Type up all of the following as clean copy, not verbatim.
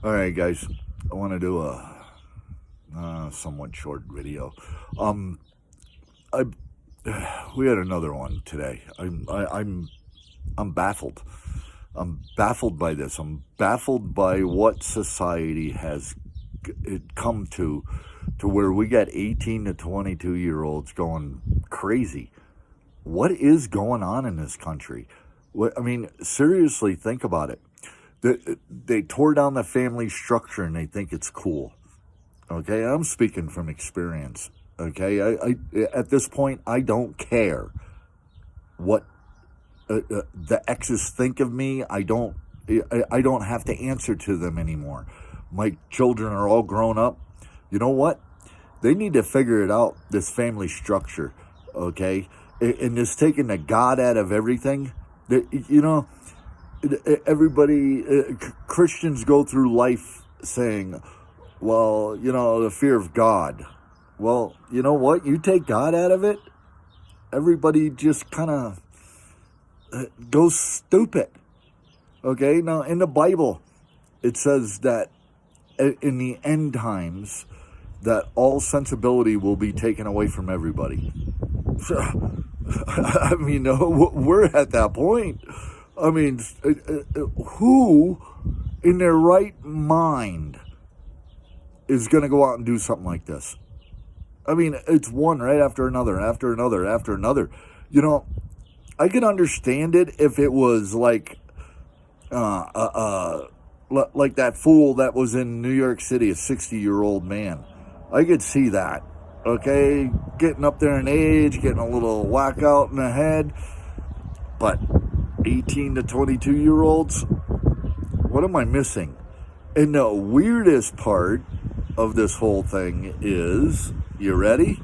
All right, guys, I want to do a somewhat short video. I we had another one today. I'm baffled. I'm baffled by this. I'm baffled by what society has come to where we got 18 to 22-year-olds going crazy. What is going on in this country? I mean, seriously, think about it. They tore down the family structure and they think it's cool. Okay, I'm speaking from experience. Okay, I at this point I don't care what the exes think of me. I don't have to answer to them anymore. My children are all grown up. You know what? They need to figure it out. This family structure, okay, and just taking the God out of everything. You know, everybody, Christians go through life saying, well, you know, the fear of God. Well, you know what? You take God out of it, everybody just kind of goes stupid. Okay? Now, in the Bible, it says that in the end times, that all sensibility will be taken away from everybody. I mean, we're at that point. I mean, who in their right mind is going to go out and do something like this? I mean, it's one right after another, after another, after another. You know, I could understand it if it was like that fool that was in New York City, a 60-year-old man. I could see that. Okay, getting up there in age, getting a little whack out in the head. But 18 to 22-year-olds, what am I missing? And the weirdest part of this whole thing is, you ready?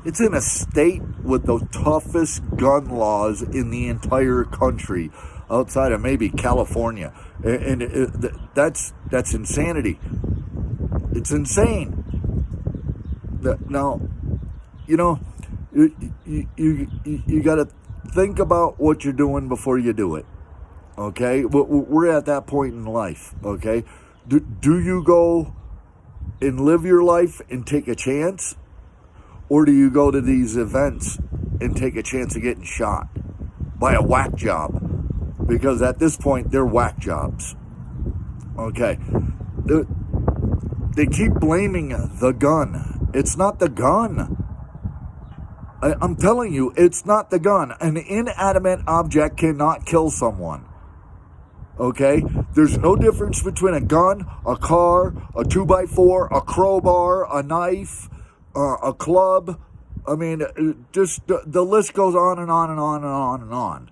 It's in a state with the toughest gun laws in the entire country, outside of maybe California. And that's insanity. It's insane. Now, you know, you got to think about what you're doing before you do it. Okay? We're at that point in life. Okay? Do you go and live your life and take a chance? Or do you go to these events and take a chance of getting shot by a whack job? Because at this point, they're whack jobs. Okay. They keep blaming the gun. It's not the gun. I'm telling you, it's not the gun. An inanimate object cannot kill someone. Okay? There's no difference between a gun, a car, a 2x4, a crowbar, a knife, a club. I mean, just the list goes on and on and on and on and on.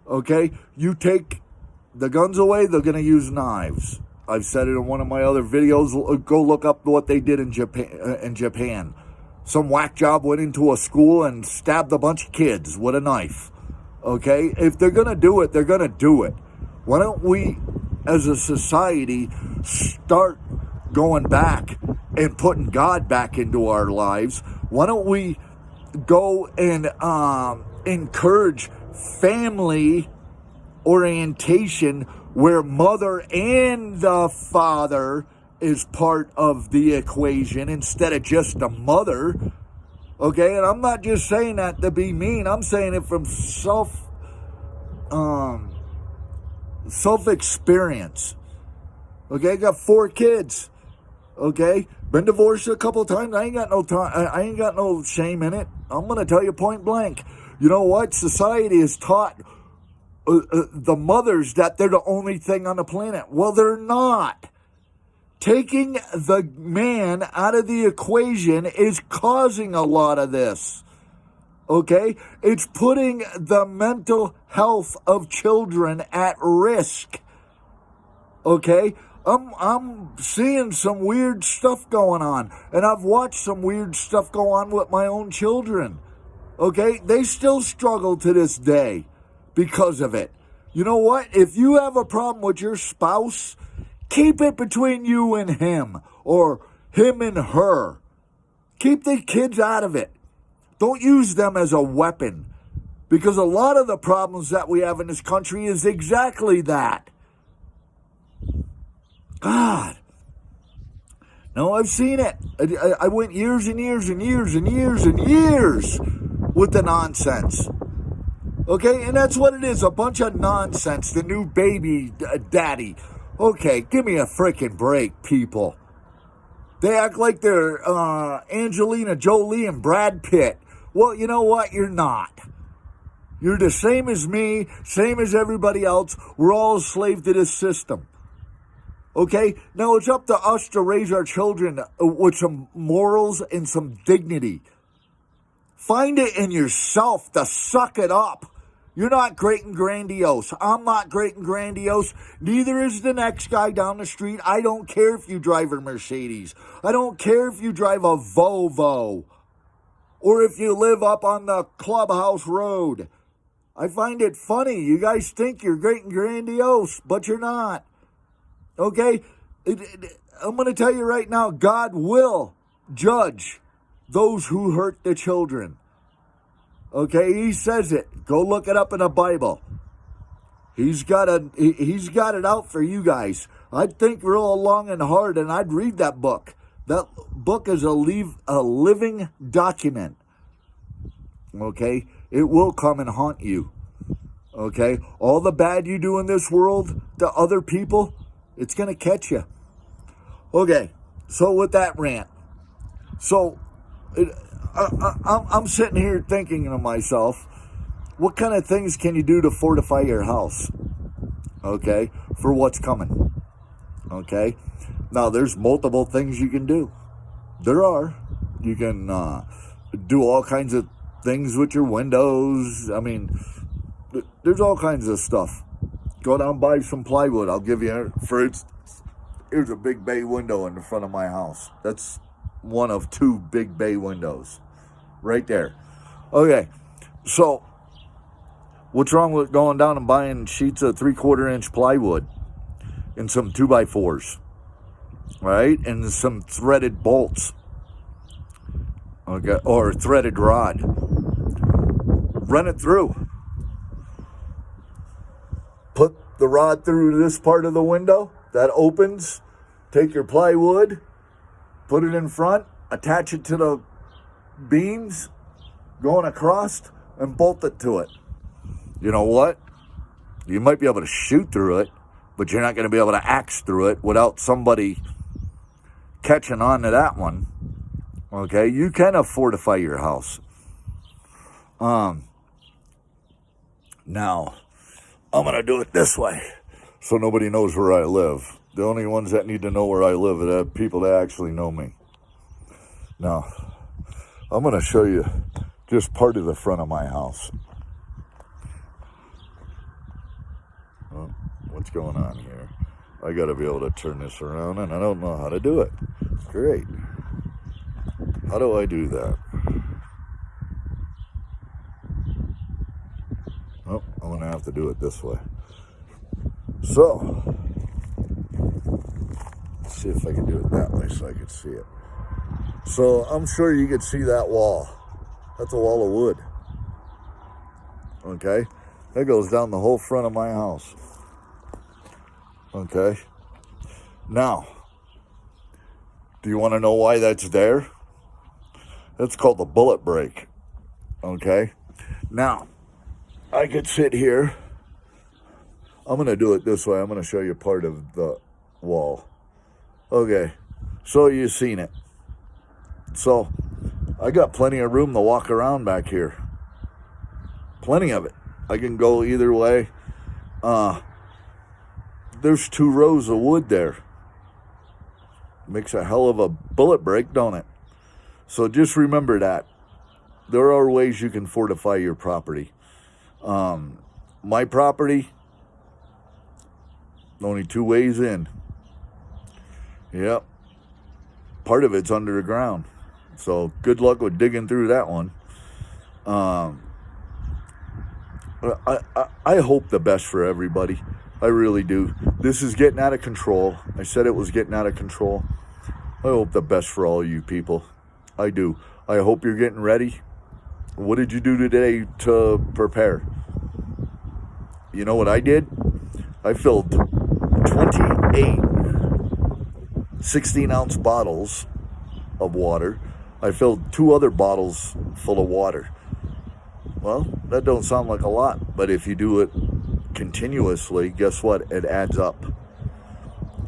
Okay? You take the guns away, they're going to use knives. I've said it in one of my other videos. Go look up what they did in Japan. Some whack job went into a school and stabbed a bunch of kids with a knife. Okay? If they're going to do it, they're going to do it. Why don't we, as a society, start going back and putting God back into our lives? Why don't we go and encourage family orientation where mother and the father is part of the equation instead of just the mother? Okay, and I'm not just saying that to be mean. I'm saying it from self-experience. Okay, I got 4 kids. Okay, been divorced a couple of times. I ain't got no time. I ain't got no shame in it. I'm gonna tell you point blank. You know what? Society has taught the mothers that they're the only thing on the planet. Well, they're not. Taking the man out of the equation is causing a lot of this. Okay? It's putting the mental health of children at risk. Okay? I'm seeing some weird stuff going on. And I've watched some weird stuff go on with my own children. Okay? They still struggle to this day because of it. You know what? If you have a problem with your spouse, keep it between you and him, or him and her. Keep the kids out of it. Don't use them as a weapon, because a lot of the problems that we have in this country is exactly that. God. No, I've seen it. I went years and years and years and years and years with the nonsense. Okay, and that's what it is, a bunch of nonsense, the new baby daddy. Okay, give me a freaking break, people. They act like they're Angelina Jolie and Brad Pitt. Well, you know what? You're not. You're the same as me, same as everybody else. We're all a slave to this system. Okay? Now it's up to us to raise our children with some morals and some dignity. Find it in yourself to suck it up. You're not great and grandiose. I'm not great and grandiose. Neither is the next guy down the street. I don't care if you drive a Mercedes. I don't care if you drive a Volvo. Or if you live up on the Clubhouse Road. I find it funny. You guys think you're great and grandiose, but you're not. Okay? I'm going to tell you right now, God will judge those who hurt the children. Okay, he says it. Go look it up in the Bible. He's got it out for you guys. I'd think real long and hard, and I'd read that book. That book is a living document. Okay, it will come and haunt you. Okay, all the bad you do in this world to other people, it's gonna catch you. Okay, so with that rant, I'm sitting here thinking to myself, what kind of things can you do to fortify your house? Okay, for what's coming. Okay, now there's multiple things you can do. There are. You can do all kinds of things with your windows. I mean, there's all kinds of stuff. Go down and buy some plywood. I'll give you, for instance, here's a big bay window in the front of my house. That's one of 2 big bay windows right there. Okay, so what's wrong with going down and buying sheets of 3/4 inch plywood and some 2x4s, right? And some threaded bolts, okay, or threaded rod. Run it through. Put the rod through this part of the window that opens. Take your plywood, put it in front, attach it to the beams going across, and bolt it to it. You know what? You might be able to shoot through it, but you're not going to be able to axe through it without somebody catching on to that one. Okay, you can fortify your house. Now, I'm going to do it this way so nobody knows where I live. The only ones that need to know where I live are the people that actually know me. Now, I'm going to show you just part of the front of my house. Well, what's going on here? I got to be able to turn this around, and I don't know how to do it. Great. How do I do that? Oh, I'm going to have to do it this way. So, let's see if I can do it that way so I can see it. So, I'm sure you could see that wall. That's a wall of wood. Okay? That goes down the whole front of my house. Okay? Now, do you want to know why that's there? That's called the bullet break. Okay? Now, I could sit here. I'm going to do it this way. I'm going to show you part of the wall. Okay. So you've seen it. So I got plenty of room to walk around back here. Plenty of it. I can go either way. There's 2 rows of wood there. Makes a hell of a bullet break, don't it? So just remember that. There are ways you can fortify your property. My property, only 2 ways in. Yep. Part of it's under the ground. So good luck with digging through that one. I hope the best for everybody. I really do. This is getting out of control. I said it was getting out of control. I hope the best for all you people. I do. I hope you're getting ready. What did you do today to prepare? You know what I did? I filled 28 16-ounce bottles of water. I filled 2 other bottles full of water. Well, that don't sound like a lot, but if you do it continuously, guess what? It adds up.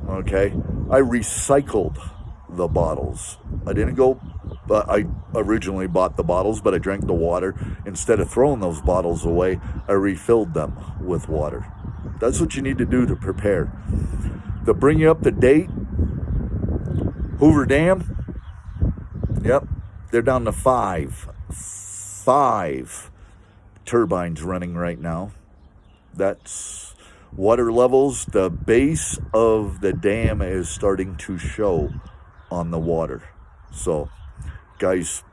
Okay? I recycled the bottles. I originally bought the bottles, but I drank the water. Instead of throwing those bottles away, I refilled them with water. That's what you need to do to prepare. To bring you up to date, Hoover Dam, yep, they're down to 5 turbines running right now. That's water levels. The base of the dam is starting to show on the water. So, guys,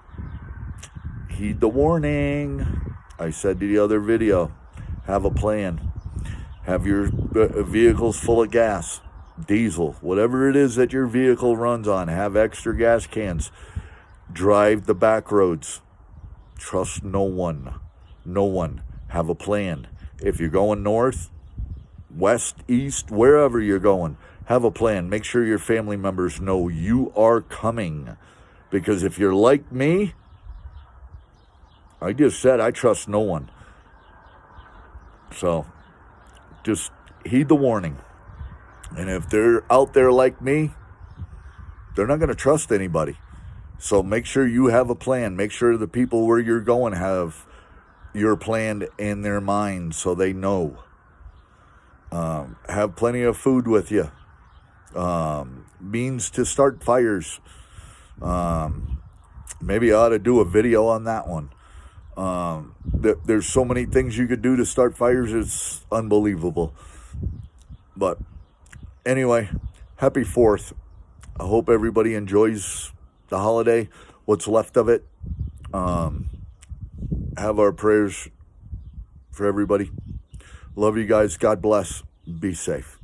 heed the warning. I said to the other video, have a plan. Have your vehicles full of gas, diesel, whatever it is that your vehicle runs on. Have extra gas cans. Drive the back roads. Trust no one. No one. Have a plan. If you're going north, west, east, wherever you're going, have a plan. Make sure your family members know you are coming. Because if you're like me, I just said I trust no one. So, just heed the warning. And if they're out there like me, they're not going to trust anybody. So make sure you have a plan. Make sure the people where you're going have your plan in their mind so they know. Have plenty of food with you. Means to start fires. Maybe I ought to do a video on that one. There's so many things you could do to start fires. It's unbelievable. But anyway, happy 4th. I hope everybody enjoys the holiday, what's left of it. Have our prayers for everybody. Love you guys. God bless. Be safe.